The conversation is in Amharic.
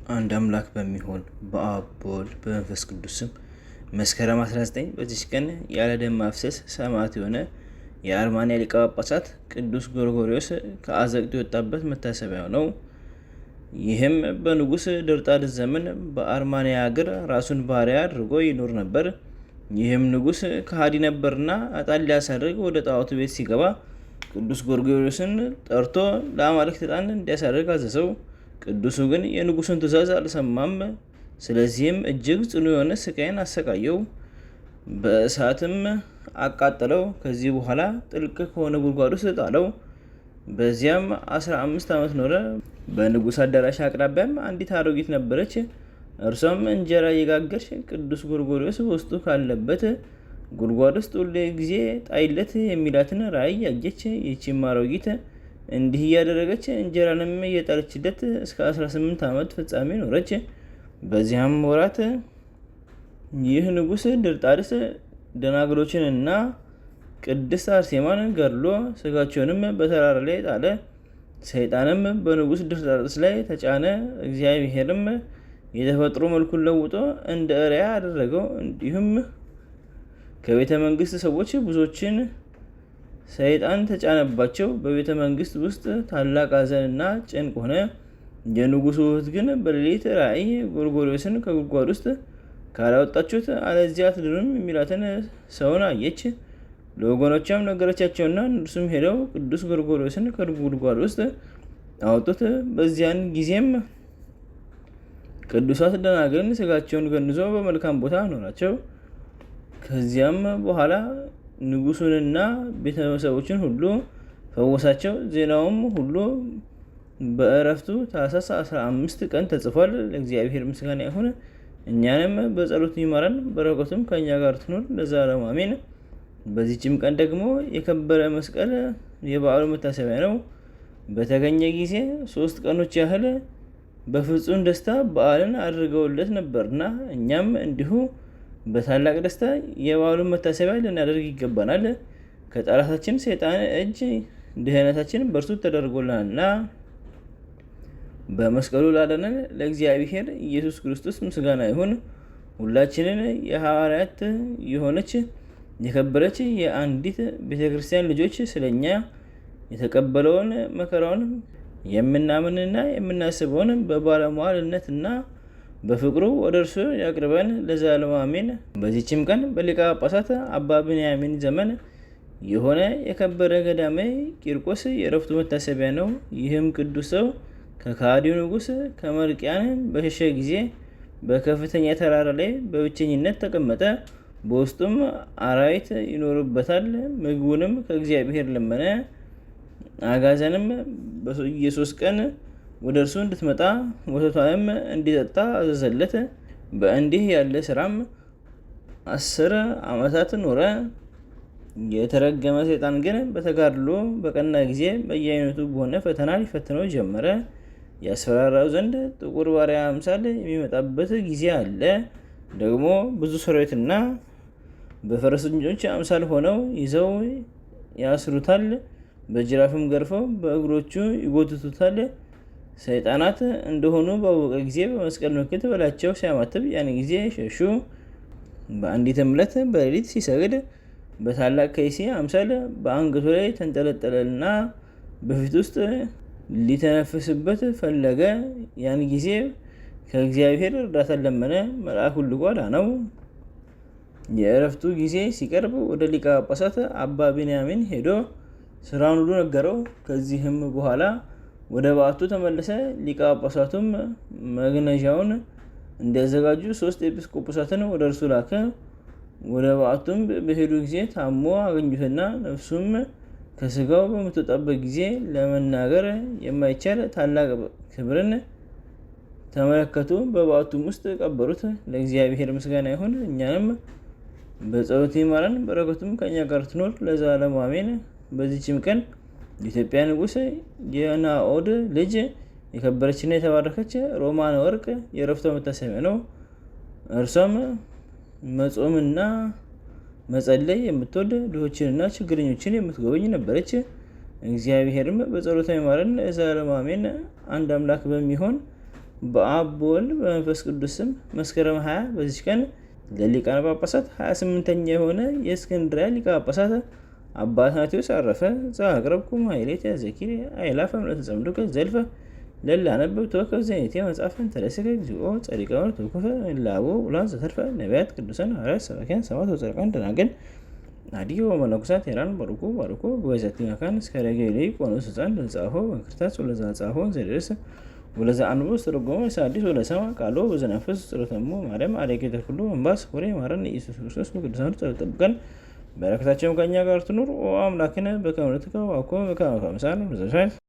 አንድ አምላክ በሚሆን በአብ በወልድ በመንፈስ ቅዱስ ስም መስከረም 19 በዚች ቀን ያለ ደም ማፍሰስ ሰማዕት የሆነ የአርማንያ ሊቀ ጳጳሳት ቅዱስ ጎርጎርዮስ ከአዘቅት የወጣበት መታሰቢያው ነው። ይህም በንጉሥ ድርጣድስ ዘመን በአርማንያ ሀገር ራሱን ባሪያ አድርጎ ይኖር ነበር። ይህም ንጉሥ ከሃዲ ነበርና ዕጣን ሊያሳርግ ወደ ጣዖቱ ቤት ሲገባ ቅዱስ ጎርጎርዮስን ጠርቶ ለአማልክት ዕጣን እንዲያሳርግ አዘዘው። ቅዱሱ ግን የንጉሱን ትእዛዝ አልሰማም። ስለዚህም እጅግ ጽኑ የሆነ ስቃይን አሰቃየው፣ በእሳትም አቃጠለው። ከዚህ በኋላ ጥልቅ ከሆነ ጉድጓድ ውስጥ ጣለው። በዚያም 15 ዓመት ኖረ። በንጉሥ አዳራሽ አቅራቢያም አንዲት አሮጊት ነበረች። እርሷም እንጀራ እየጋገረች ቅዱስ ጎርጎርዮስ በውስጡ ካለበት ጉድጓድ ውስጥ ሁል ጊዜ ጣይለት የሚላትን ራእይ ያየች። ይህችም አሮጊት እንዲህ እያደረገች እንጀራንም እየጣለችለት እስከ 18 ዓመት ፍጻሜ ኖረች። በዚያም ወራት ይህ ንጉሥ ድርጣድስ ደናግሎችን እና ቅድስት አርሴማን ገድሎ ስጋቸውንም በተራራ ላይ ጣለ። ሰይጣንም በንጉሥ ድርጣድስ ላይ ተጫነ። እግዚአብሔርም የተፈጥሮ መልኩን ለውጦ እንደ እሪያ አደረገው። እንዲሁም ከቤተ መንግስት ሰዎች ብዙዎችን ሰይጣን ተጫነባቸው። በቤተ መንግስት ውስጥ ታላቅ ሐዘንና ጭንቅ ሆነ። የንጉሱ እህት ግን በሌሊት ራእይ ጎርጎርዮስን ከጉድጓድ ውስጥ ካላወጣችሁት አለዚያ አትድኑም የሚላትን ሰውን አየች። ለወገኖቿም ነገረቻቸውና እነርሱም ሄደው ቅዱስ ጎርጎርዮስን ከጉድጓድ ውስጥ አወጡት። በዚያን ጊዜም ቅዱሳት ደናግልን ስጋቸውን ገንዞ በመልካም ቦታ አኖራቸው። ከዚያም በኋላ ንጉሱንና ቤተሰቦችን ሁሉ ፈወሳቸው። ዜናውም ሁሉ በእረፍቱ ታኅሳስ 15 ቀን ተጽፏል። ለእግዚአብሔር ምስጋና ይሁን፣ እኛንም በጸሎቱ ይማረን፣ በረከቱም ከእኛ ጋር ትኑር ለዘላለሙ አሜን። በዚችም ቀን ደግሞ የከበረ መስቀል የበዓሉ መታሰቢያ ነው። በተገኘ ጊዜ 3 ቀኖች ያህል በፍጹም ደስታ በዓልን አድርገውለት ነበርና እኛም እንዲሁ በታላቅ ደስታ የበዓሉን መታሰቢያ ልናደርግ ይገባናል። ከጠላታችን ሰይጣን እጅ ድህነታችን በእርሱ ተደርጎልናልና። በመስቀሉ ላዳነን ለእግዚአብሔር ኢየሱስ ክርስቶስ ምስጋና ይሁን። ሁላችንን የሐዋርያት የሆነች የከበረች የአንዲት ቤተክርስቲያን ልጆች ስለኛ የተቀበለውን መከራውን የምናምንና የምናስበውን በባለሟልነትና በፍቅሩ ወደ እርሱ ያቅርበን ለዘላለሙ አሜን። በዚችም ቀን በሊቀ ጳጳሳት አባ ብንያሚን ዘመን የሆነ የከበረ ገዳሜ ቂርቆስ የዕረፍቱ መታሰቢያ ነው። ይህም ቅዱስ ሰው ከከሃዲው ንጉሥ ከመርቅያን በሸሸ ጊዜ በከፍተኛ ተራራ ላይ በብቸኝነት ተቀመጠ። በውስጡም አራዊት ይኖሩበታል። ምግቡንም ከእግዚአብሔር ለመነ። አጋዘንም በየ3 ቀን ወደ እርሱ እንድትመጣ ወተቷንም እንዲጠጣ አዘዘለት። በእንዲህ ያለ ስራም 10 ዓመታት ኖረ። የተረገመ ሰይጣን ግን በተጋድሎ በቀና ጊዜ በየአይነቱ በሆነ ፈተና ሊፈትነው ጀመረ። ያስፈራራው ዘንድ ጥቁር ባሪያ አምሳል የሚመጣበት ጊዜ አለ። ደግሞ ብዙ ሰራዊትና በፈረሰኞች አምሳል ሆነው ይዘው ያስሩታል። በጅራፍም ገርፈው በእግሮቹ ይጎትቱታል። ሰይጣናት እንደሆኑ ባወቀ ጊዜ በመስቀል ምልክት በላያቸው ሲያማትብ ያን ጊዜ ሸሹ። በአንዲትም ዕለት በሌሊት ሲሰግድ በታላቅ ከይሲ አምሳል በአንገቱ ላይ ተንጠለጠለና በፊት ውስጥ ሊተነፍስበት ፈለገ። ያን ጊዜ ከእግዚአብሔር እርዳታን ለመነ። መልአኩን ልኮ አዳነው። የእረፍቱ ጊዜ ሲቀርብ ወደ ሊቀ ጳጳሳት አባ ብንያሚን ሄዶ ስራውን ሁሉ ነገረው። ከዚህም በኋላ ወደ በዓቱ ተመለሰ። ሊቀ ጳጳሳቱም መግነዣውን እንዲያዘጋጁ 3 ኤጲስቆጶሳትን ወደ እርሱ ላከ። ወደ በዓቱም በሄዱ ጊዜ ታሞ አገኙትና ነፍሱም ከስጋው በምትወጣበት ጊዜ ለመናገር የማይቻል ታላቅ ክብርን ተመለከቱ። በበዓቱም ውስጥ ቀበሩት። ለእግዚአብሔር ምስጋና ይሁን፣ እኛንም በጸሎቱ ይማረን፣ በረከቱም ከእኛ ጋር ትኖር ለዘላለሙ አሜን። በዚችም ቀን የኢትዮጵያ ንጉሥ የናኦድ ልጅ የከበረችና የተባረከች ሮማነ ወርቅ የዕረፍቷ መታሰቢያ ነው። እርሷም መጾምና መጸለይ የምትወድ ድሆችንና ችግረኞችን የምትጎበኝ ነበረች። እግዚአብሔርም በጸሎቷ ይማረን ለዘላለሙ አሜን። አንድ አምላክ በሚሆን በአብ በወልድ በመንፈስ ቅዱስ ስም መስከረም 20 በዚች ቀን ለሊቃነ ጳጳሳት 28ኛ የሆነ የእስክንድርያ ሊቀ ጳጳሳት አባ አትናቴዎስ አረፈ። ዘአቅረብኩ ማሕሌተ ዘኪር አእላፈ እምለተጸምዱከ ዘልፈ ለላነብብ ተወከፍ ዘኔቴ መጽሐፈን ተለስከ እግዚኦ ጸሪቀ ወር ተወከፈ እላቦ ውላን ዘተርፈ ነቢያት ቅዱሳን ሐዋርያት ሰባክያን ሰማዕታት ወጻድቃን ደናግል አዲዮ ወመነኮሳት ሄራን ባርኩ በዛቲ መካን እስከ ረገሌ ቆኖስ ሕፃን ለጻፎ በክርታስ ወለዛ ጻፎ ዘደረሰ ወለዛ አንብቦ ተረጎመ ሳዲስ ወለሰማ ቃሎ በዘነፈስ ጸሎተሙ ማርያም አለጌተ ሁሉ እንባስ ወሬ ማረን ኢየሱስ ክርስቶስ በቅዱሳኑ ተጠብቀን በረከታቸው ከኛ ጋር ትኑር። ኦ አምላክነ በከመ ንትቀው አኮ በከመ ምሳሌ